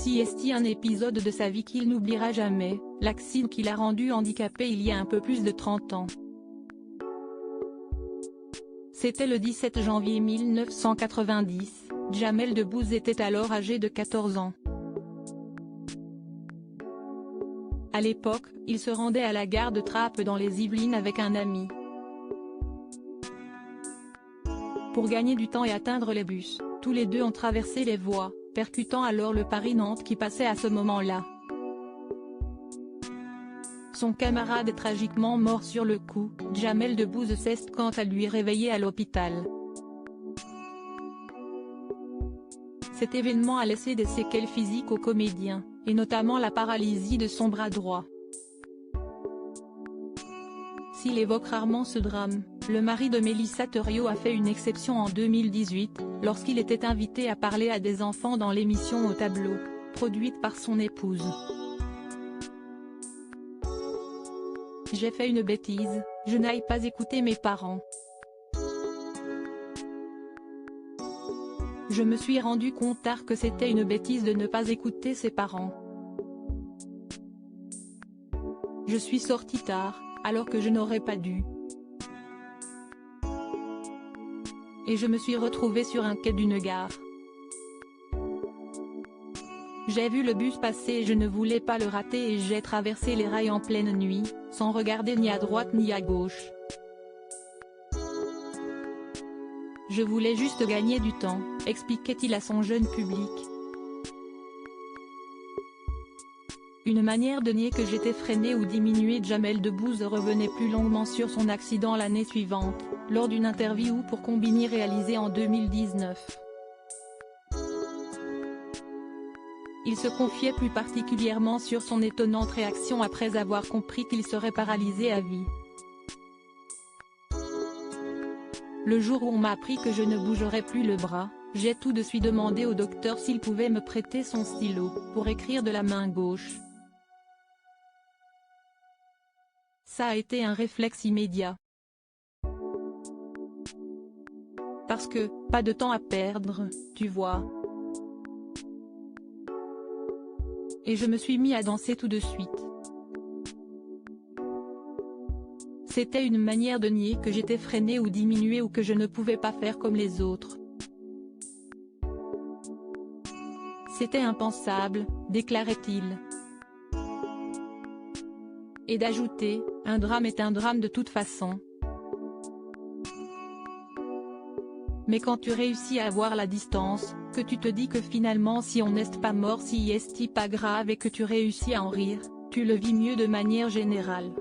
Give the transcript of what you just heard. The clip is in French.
Si est un épisode de sa vie qu'il n'oubliera jamais, l'accident qui l'a rendu handicapé il y a un peu plus de 30 ans. C'était le 17 janvier 1990, Jamel Debbouze était alors âgé de 14 ans. À l'époque, il se rendait à la gare de Trappes dans les Yvelines avec un ami. Pour gagner du temps et atteindre les bus, tous les deux ont traversé les voies, percutant alors le Paris-Nantes qui passait à ce moment-là. Son camarade est tragiquement mort sur le coup, Jamel Debbouze s'est quant à lui réveillé à l'hôpital. Cet événement a laissé des séquelles physiques au comédien, et notamment la paralysie de son bras droit. S'il évoque rarement ce drame, le mari de Mélissa Theriot a fait une exception en 2018, lorsqu'il était invité à parler à des enfants dans l'émission Au Tableau, produite par son épouse. J'ai fait une bêtise, je n'aille pas écouter mes parents. Je me suis rendu compte tard que c'était une bêtise de ne pas écouter ses parents. Je suis sorti tard, alors que je n'aurais pas dû. Et je me suis retrouvé sur un quai d'une gare. J'ai vu le bus passer et je ne voulais pas le rater et j'ai traversé les rails en pleine nuit, sans regarder ni à droite ni à gauche. Je voulais juste gagner du temps, expliquait-il à son jeune public. Une manière de nier que j'étais freiné ou diminué. Jamel Debbouze revenait plus longuement sur son accident l'année suivante, lors d'une interview pour Combini réalisée en 2019. Il se confiait plus particulièrement sur son étonnante réaction après avoir compris qu'il serait paralysé à vie. Le jour où on m'a appris que je ne bougerais plus le bras, j'ai tout de suite demandé au docteur s'il pouvait me prêter son stylo, pour écrire de la main gauche. Ça a été un réflexe immédiat. Parce que, pas de temps à perdre, tu vois. Et je me suis mis à danser tout de suite. C'était une manière de nier que j'étais freiné ou diminué ou que je ne pouvais pas faire comme les autres. C'était impensable, déclarait-il. Et d'ajouter, un drame est un drame de toute façon. Mais quand tu réussis à avoir la distance, que tu te dis que finalement si on n'est pas mort si est pas grave et que tu réussis à en rire, tu le vis mieux de manière générale.